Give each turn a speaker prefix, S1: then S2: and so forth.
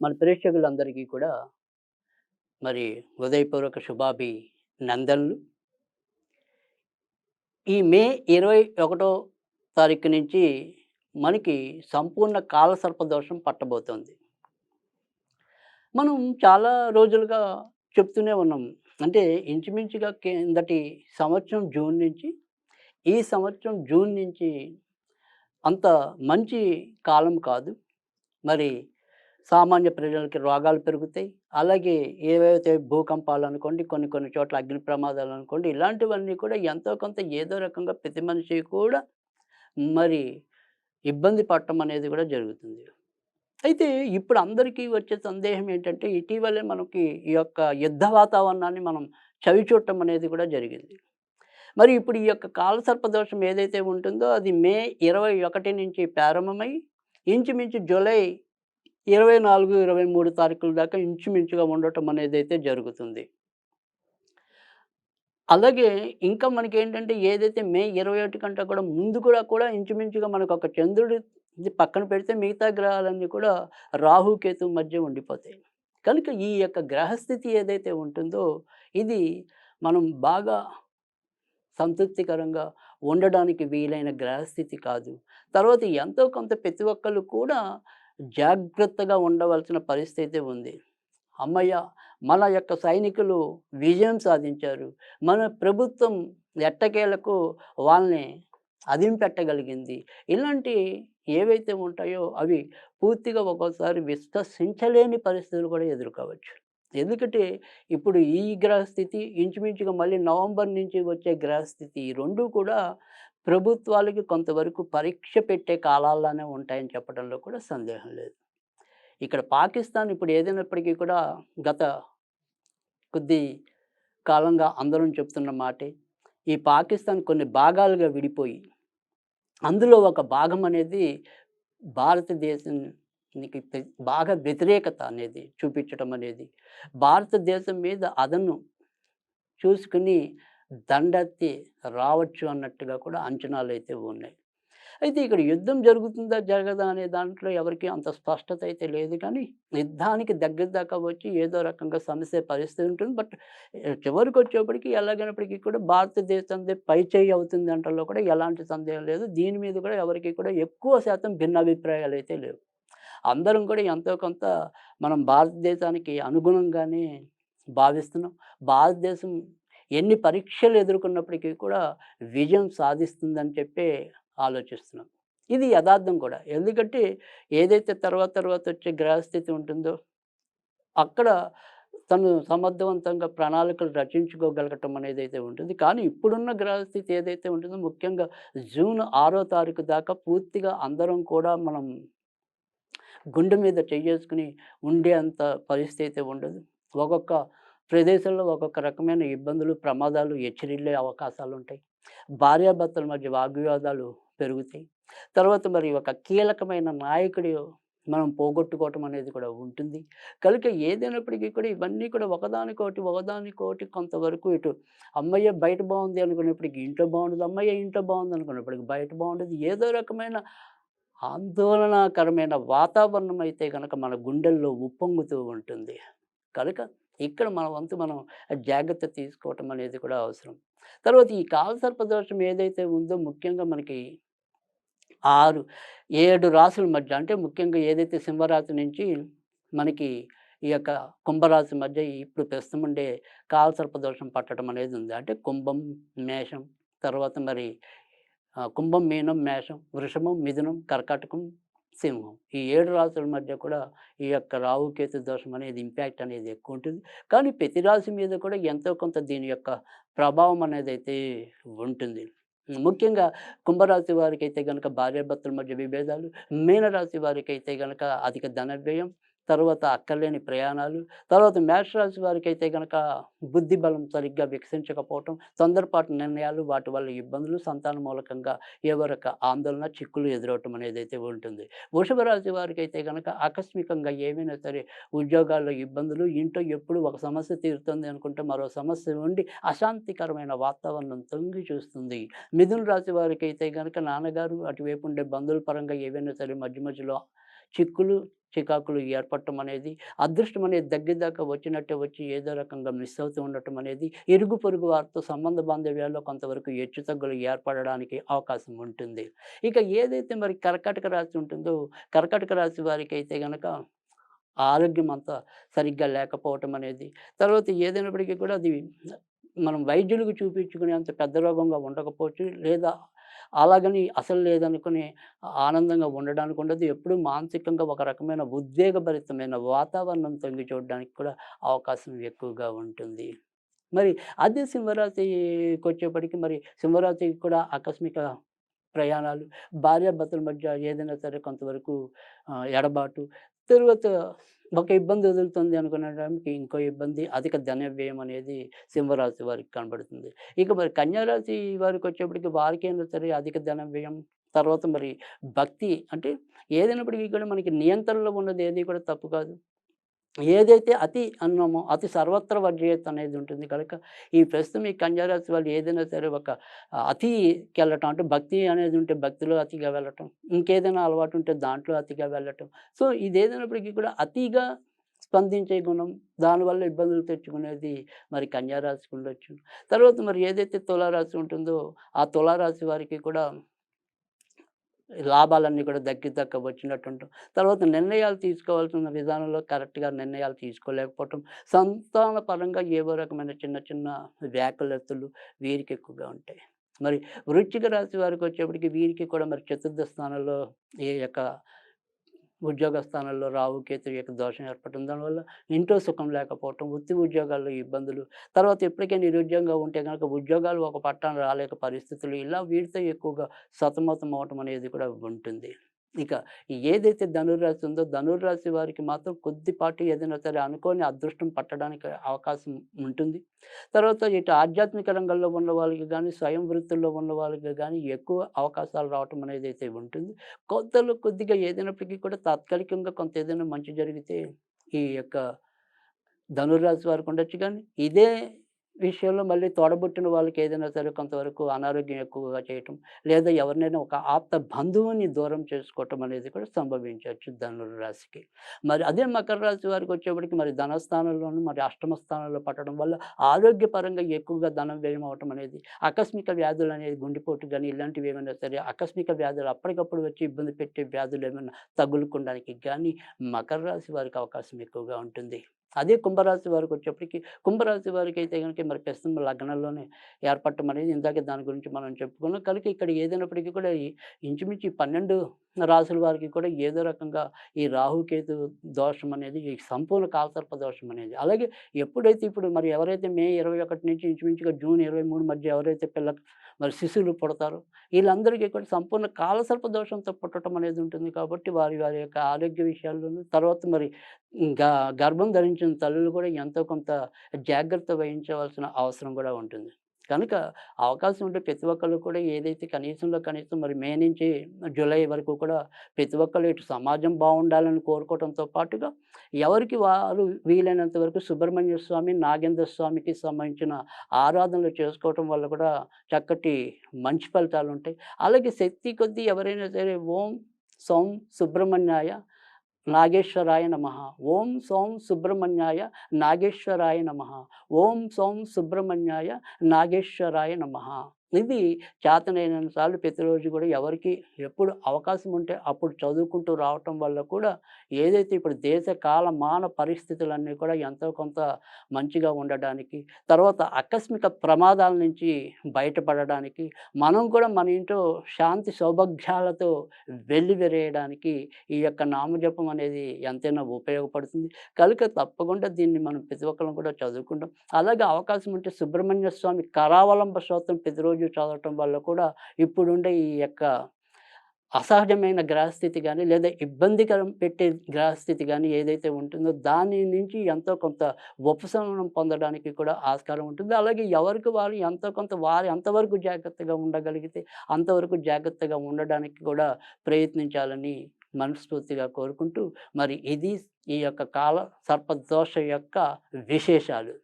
S1: మన ప్రేక్షకులందరికీ కూడా మరి హృదయపూర్వక నందనలు. ఈ మే 21 తారీఖు నుంచి మనకి సంపూర్ణ కాలసర్ప దోషం పట్టబోతోంది. మనం చాలా రోజులుగా చెప్తూనే ఉన్నాం. అంటే ఇంచుమించుగా కిందటి సంవత్సరం జూన్ నుంచి, ఈ సంవత్సరం జూన్ నుంచి అంత మంచి కాలం కాదు. మరి సామాన్య ప్రజలకి రోగాలు పెరుగుతాయి. అలాగే ఏవైతే భూకంపాలనుకోండి, కొన్ని కొన్ని చోట్ల అగ్ని ప్రమాదాలనుకోండి, ఇలాంటివన్నీ కూడా ఎంతో కొంత ఏదో రకంగా ప్రతి మనిషి కూడా మరి ఇబ్బంది పడటం అనేది కూడా జరుగుతుంది. అయితే ఇప్పుడు అందరికీ వచ్చే సందేహం ఏంటంటే, ఇటీవలే మనకి ఈ యొక్క యుద్ధ వాతావరణాన్ని మనం చవిచూడటం అనేది కూడా జరిగింది. మరి ఇప్పుడు ఈ యొక్క కాలసర్పదోషం ఏదైతే ఉంటుందో అది మే 21 నుంచి ప్రారంభమై ఇంచుమించు జూలై 24, 23 తారీఖుల దాకా ఇంచుమించుగా ఉండటం అనేదైతే జరుగుతుంది. అలాగే ఇంకా మనకేంటంటే ఏదైతే మే 21 కంటే కూడా ముందు కూడా ఇంచుమించుగా మనకొక చంద్రుడిది పక్కన పెడితే మిగతా గ్రహాలన్నీ కూడా రాహు, కేతు మధ్య ఉండిపోతాయి. కనుక ఈ యొక్క గ్రహస్థితి ఏదైతే ఉంటుందో ఇది మనం బాగా సంతృప్తికరంగా ఉండడానికి వీలైన గ్రహస్థితి కాదు. తర్వాత ఎంతో కొంత ప్రతి ఒక్కళ్ళు కూడా జాగ్రత్తగా ఉండవలసిన పరిస్థితి ఉంది. హమ్మయ్య! మన యొక్క సైనికులు విజయం సాధించారు. మన ప్రభుత్వం ఎట్టకేలకు వాళ్ళని అదింపెట్టగలిగింది. ఇలాంటి ఏవైతే ఉంటాయో అవి పూర్తిగా ఒక్కోసారి విశ్వసించలేని పరిస్థితులు కూడా ఎదుర్కోవచ్చు. ఎందుకంటే ఇప్పుడు ఈ గ్రహస్థితి ఇంచుమించుగా మళ్ళీ నవంబర్ నుంచి వచ్చే గ్రహస్థితి ఈ 2 కూడా ప్రభుత్వాలకి కొంతవరకు పరీక్ష పెట్టే కాలాల్లానే ఉంటాయని చెప్పడంలో కూడా సందేహం లేదు. ఇక్కడ పాకిస్తాన్ ఇప్పుడు ఏదైనప్పటికీ కూడా గత కొద్ది కాలంగా అందరం చెప్తున్న మాటే. ఈ పాకిస్తాన్ కొన్ని భాగాలుగా విడిపోయి, అందులో ఒక భాగం అనేది భారతదేశానికి బాగా వ్యతిరేకత అనేది చూపించటం అనేది, భారతదేశం మీద అదను చూసుకొని దండెత్తి రావచ్చు అన్నట్టుగా కూడా అంచనాలైతే ఉన్నాయి. అయితే ఇక్కడ యుద్ధం జరుగుతుందా? జరగదా? అనే దాంట్లో ఎవరికీ అంత స్పష్టత అయితే లేదు కానీ, యుద్ధానికి దగ్గర దాకా వచ్చి ఏదో రకంగా సమస్య పరిస్థితి ఉంటుంది. బట్ చివరికొచ్చేప్పటికి ఎలాగైనప్పటికీ కూడా భారతదేశందే పైచేయి అవుతుంది అనటంలో కూడా ఎలాంటి సందేహం లేదు. దీని మీద కూడా ఎవరికీ కూడా ఎక్కువ శాతం భిన్నాభిప్రాయాలైతే లేవు. అందరం కూడా ఎంతో కొంత మనం భారతదేశానికి అనుగుణంగానే భావిస్తున్నాం. భారతదేశం ఎన్ని పరీక్షలు ఎదుర్కొన్నప్పటికీ కూడా విజయం సాధిస్తుందని చెప్పే ఆలోచిస్తున్నాం. ఇది యదార్థం కూడా. ఎందుకంటే ఏదైతే తర్వాత వచ్చే గ్రహస్థితి ఉంటుందో అక్కడ తను సమర్థవంతంగా ప్రణాళికలు రచించుకోగలగటం అనేదైతే ఉంటుంది. కానీ ఇప్పుడున్న గ్రహస్థితి ఏదైతే ఉంటుందో ముఖ్యంగా జూన్ 6 తారీఖు దాకా పూర్తిగా అందరం కూడా మనం గుండె మీద చెయ్యేసుకొని ఉండే అంత పరిస్థితి అయితే ఉండదు. ఒక్కొక్క ప్రదేశంలో ఒక్కొక్క రకమైన ఇబ్బందులు, ప్రమాదాలు హెచ్చరిల్లే అవకాశాలుంటాయి. భార్యాభర్తల మధ్య వాగ్వివాదాలు పెరుగుతాయి. తర్వాత మరి ఒక కీలకమైన నాయకుడు మనం పోగొట్టుకోవటం అనేది కూడా ఉంటుంది. కనుక ఏదైనప్పటికీ కూడా ఇవన్నీ కూడా ఒకదానికొకటి కొంతవరకు ఇటు అమ్మయ్య బయట బావుంది అనుకున్నప్పటికి ఇంట్లో బావుండదు. అమ్మయ్య ఇంట్లో బావుంది అనుకున్నప్పటికి బయట బావుండదు. ఏదో రకమైన ఆందోళనకరమైన వాతావరణం అయితే గనక మన గుండెల్లో ఉప్పొంగుతూ ఉంటుంది. కనుక ఇక్కడ మన వంతు మనం జాగ్రత్త తీసుకోవటం అనేది కూడా అవసరం. తర్వాత ఈ కాలసర్పదోషం ఏదైతే ఉందో ముఖ్యంగా మనకి 6, 7 రాసుల మధ్య అంటే ముఖ్యంగా ఏదైతే సింహరాశి నుంచి మనకి ఈ యొక్క కుంభరాశి మధ్య ఇప్పుడు ప్రస్తుతం ఉండే కాలసర్పదోషం పట్టడం అనేది ఉంది. అంటే కుంభం, మేషం తర్వాత మరి కుంభం, మీనం, మేషం, వృషభం, మిథునం, కర్కాటకం, సింహం. ఈ 7 రాసుల మధ్య కూడా ఈ యొక్క రాహు, కేతు దోషం అనేది ఇంపాక్ట్ అనేది ఎక్కువుంటుంది. కానీ ప్రతి రాశి మీద కూడా ఎంతో కొంత దీని యొక్క ప్రభావం అనేదైతే ఉంటుంది. ముఖ్యంగా కుంభరాశి వారికైతే గనక భార్యాభర్తల మధ్య విభేదాలు, మీనరాశి వారికైతే గనక అధిక ధన వ్యయం, తర్వాత అక్కర్లేని ప్రయాణాలు, తర్వాత మేషరాశి వారికైతే గనక బుద్ధి బలం సరిగ్గా వికసించకపోవటం, తొందరపాటు నిర్ణయాలు, వాటి వల్ల ఇబ్బందులు, సంతాన మూలకంగా ఏవో రక ఆందోళన, చిక్కులు ఎదురవ్వటం అనేదైతే ఉంటుంది. వృషభ రాశి వారికైతే గనక ఆకస్మికంగా ఏమైనా సరే ఉద్యోగాల్లో ఇబ్బందులు, ఇంట్లో ఎప్పుడు ఒక సమస్య తీరుతుంది అనుకుంటే మరో సమస్య ఉండి అశాంతికరమైన వాతావరణం తొంగి చూస్తుంది. మిథున రాశి వారికైతే గనక నాన్నగారు, అటువైపు ఉండే బంధువుల పరంగా ఏవైనా సరే మధ్య మధ్యలో చిక్కులు, చికాకులు ఏర్పడటం అనేది, అదృష్టం అనేది దగ్గర దాకా వచ్చినట్టే వచ్చి ఏదో రకంగా మిస్ అవుతూ ఉండటం అనేది, ఇరుగు పొరుగు వారితో సంబంధ బాంధవ్యాల్లో కొంతవరకు హెచ్చుతగ్గులు ఏర్పడడానికి అవకాశం ఉంటుంది. ఇక ఏదైతే మరి కర్కాటక రాశి ఉంటుందో, కర్కాటక రాశి వారికైతే గనక ఆరోగ్యం అంతా సరిగ్గా లేకపోవటం అనేది, తర్వాత ఏదైనప్పటికీ కూడా అది మనం వైద్యులకు చూపించుకునేంత పెద్ద రోగంగా ఉండకపోవచ్చు. లేదా అలాగని అసలు లేదనుకుని ఆనందంగా ఉండడానికి ఉండదు. ఎప్పుడూ మానసికంగా ఒక రకమైన ఉద్వేగభరితమైన వాతావరణం తొంగి చూడడానికి కూడా అవకాశం ఎక్కువగా ఉంటుంది. మరి అదే సింహరాశికొచ్చేప్పటికి మరి సింహరాశికి కూడా ఆకస్మిక ప్రయాణాలు, భార్యాభర్తల మధ్య ఏదైనా సరే కొంతవరకు ఎడబాటు, తరువాత ఒక ఇబ్బంది వదులుతుంది అనుకునే టైంకి ఇంకో ఇబ్బంది, అధిక ధన వ్యయం అనేది సింహరాశి వారికి కనబడుతుంది. ఇక మరి కన్యా రాశి వారికొచ్చేప్పటికి వారికైనా సరే అధిక ధన వ్యయం, తర్వాత మరి భక్తి అంటే ఏదైనప్పటికీ కూడా మనకి నియంత్రణలో ఉన్నది ఏది కూడా తప్పు కాదు. ఏదైతే అతి అన్నామో అతి సర్వత్ర వర్జయేత్ అనేది ఉంటుంది కనుక, ఈ ప్రస్తుతం ఈ కన్యా రాశి వాళ్ళు ఏదైనా సరే ఒక అతికెళ్ళటం అంటే భక్తి అనేది ఉంటే భక్తిలో అతిగా వెళ్ళటం, ఇంకేదైనా అలవాటు ఉంటే దాంట్లో అతిగా వెళ్ళటం. సో, ఇదేదైనప్పటికీ కూడా అతిగా స్పందించే గుణం, దానివల్ల ఇబ్బందులు తెచ్చుకునేది మరి కన్యా రాశికి ఉండొచ్చు. తర్వాత మరి ఏదైతే తులారాశి ఉంటుందో, ఆ తులారాశి వారికి కూడా లాభాలన్నీ కూడా దగ్గర దగ్గర వచ్చినట్టుంటాం. తర్వాత నిర్ణయాలు తీసుకోవాల్సిన విధానంలో కరెక్ట్‌గా నిర్ణయాలు తీసుకోలేకపోవటం, సంతాన పరంగా ఏవో రకమైన చిన్న చిన్న వ్యాకులతలు వీరికి ఎక్కువగా ఉంటాయి. మరి వృశ్చిక రాశి వారికొచ్చేప్పటికి వీరికి కూడా మరి చతుర్థ స్థానంలో ఈ యొక్క ఉద్యోగ స్థానాల్లో రాహు, కేతు యొక్క దోషం ఏర్పడటం. దానివల్ల ఇంట్లో సుఖం లేకపోవటం, వృత్తి ఉద్యోగాల్లో ఇబ్బందులు, తర్వాత ఇప్పటికే నిరుద్యోగంగా ఉంటే గనక ఉద్యోగాలు ఒక పట్టాన రాలేక పరిస్థితులు, ఇలా వీటితో ఎక్కువగా సతమతం అవ్వటం అనేది కూడా ఉంటుంది. ఇక ఏదైతే ధనుర్రాశి ఉందో, ధనుర్రాశి వారికి మాత్రం కొద్దిపాటి ఏదైనా సరే అనుకోని అదృష్టం పట్టడానికి అవకాశం ఉంటుంది. తర్వాత ఇటు ఆధ్యాత్మిక రంగంలో ఉన్న వాళ్ళకి గానీ, స్వయం వృత్తుల్లో ఉన్న వాళ్ళకి గానీ ఎక్కువ అవకాశాలు రావటం అనేదైతే ఉంటుంది. కొంతలో కొద్దిగా ఏదైనప్పటికీ కూడా తాత్కాలికంగా కొంత ఏదైనా మంచి జరిగితే ఈ యొక్క ధనుర్రాశి వారికి ఉండొచ్చు గానీ, ఇదే విషయంలో మళ్ళీ తోడబుట్టిన వాళ్ళకి ఏదైనా సరే కొంతవరకు అనారోగ్యం ఎక్కువగా చేయటం, లేదా ఎవరినైనా ఒక ఆప్త బంధువుని దూరం చేసుకోవటం అనేది కూడా సంభవించొచ్చు ధనుర్రాశికి. మరి అదే మకర రాశి వారికొచ్చేప్పటికి మరి ధనస్థానంలోను, మరి అష్టమ స్థానంలో పట్టడం వల్ల ఆరోగ్యపరంగా ఎక్కువగా ధనం వ్యయం అవ్వటం అనేది, ఆకస్మిక వ్యాధులనేది గుండెపోటు గాని, ఇలాంటివి ఏమైనా సరే ఆకస్మిక వ్యాధులు అప్పటికప్పుడు వచ్చి ఇబ్బంది పెట్టే వ్యాధులేమన్నా తగులుకోవడానికి గానీ, మకర రాశి వారికి అవకాశం ఎక్కువగా ఉంటుంది. అదే కుంభరాశి వారికొచ్చేప్పటికి, కుంభరాశి వారికైతే గనుక మరి ప్రస్తుతం లగ్నంలోనే ఏర్పడటం అనేది ఇందాకే దాని గురించి మనం చెప్పుకున్నాం. కనుక ఇక్కడ ఏదైనప్పటికీ కూడా ఈ ఇంచుమించు ఈ 12 రాసుల వారికి కూడా ఏదో రకంగా ఈ రాహుకేతు దోషం అనేది, ఈ సంపూర్ణ కాలసర్ప దోషం అనేది. అలాగే ఎప్పుడైతే ఇప్పుడు మరి ఎవరైతే మే 21 నుంచి ఇంచుమించుగా జూన్ 23 మధ్య ఎవరైతే మరి శిశువులు పుడతారో, వీళ్ళందరికీ కూడా సంపూర్ణ కాలసర్ప దోషంతో పుట్టడం అనేది ఉంటుంది కాబట్టి, వారి వారి యొక్క ఆరోగ్య విషయాల్లోనూ, తర్వాత మరి ఇంకా గర్భం ధరించిన తల్లులు కూడా ఎంతో కొంత జాగ్రత్త వహించవలసిన అవసరం కూడా ఉంటుంది. కనుక అవకాశం ఉంటే ప్రతి ఒక్కళ్ళు కూడా ఏదైతే కనీసంలో కనీసం మరి మే నుంచి జూలై వరకు కూడా ప్రతి ఒక్కళ్ళు ఇటు సమాజం బావుండాలని కోరుకోవడంతో పాటుగా, ఎవరికి వారు వీలైనంత వరకు సుబ్రహ్మణ్య స్వామి, నాగేంద్ర స్వామికి సంబంధించిన ఆరాధనలు చేసుకోవటం వల్ల కూడా చక్కటి మంచి ఫలితాలుంటాయి. అలాగే శక్తి కొద్దీ ఎవరైనా సరే ఓం సౌం సుబ్రహ్మణ్యాయ నాగేశ్వరాయ నమః. ఓం సౌం సుబ్రహ్మణ్యాయ నాగేశ్వరాయ నమః. ఓం సౌం సుబ్రహ్మణ్యాయ నాగేశ్వరాయ నమః. ఇది చేతనైనన్ని సార్లు ప్రతిరోజు కూడా ఎవరికి ఎప్పుడు అవకాశం ఉంటే అప్పుడు చదువుకుంటూ రావటం వల్ల కూడా ఏదైతే ఇప్పుడు దేశ కాల మాన పరిస్థితులన్నీ కూడా ఎంతో కొంత మంచిగా ఉండడానికి, తర్వాత ఆకస్మిక ప్రమాదాల నుంచి బయటపడడానికి, మనం కూడా మన ఇంట్లో శాంతి సౌభాగ్యాలతో వెల్లివిరియడానికి ఈ యొక్క నామజపం అనేది ఎంతైనా ఉపయోగపడుతుంది. కనుక తప్పకుండా దీన్ని మనం ప్రతి ఒక్కరం కూడా చదువుకుంటాం. అలాగే అవకాశం ఉంటే సుబ్రహ్మణ్య స్వామి కరావలంబ స్తోత్రం ప్రతిరోజు చదవటం వల్ల కూడా ఇప్పుడుండే ఈ యొక్క అసహజమైన గ్రహస్థితి గానీ, లేదా ఇబ్బందికరం పెట్టే గ్రహస్థితి గానీ ఏదైతే ఉంటుందో దాని నుంచి ఎంతో కొంత ఉపశమనం పొందడానికి కూడా ఆస్కారం ఉంటుంది. అలాగే ఎవరికి వారు ఎంతో కొంత వారు ఎంతవరకు జాగ్రత్తగా ఉండగలిగితే అంతవరకు జాగ్రత్తగా ఉండడానికి కూడా ప్రయత్నించాలని మనస్ఫూర్తిగా కోరుకుంటూ, మరి ఇది ఈ యొక్క కాల సర్పదోష యొక్క విశేషాలు.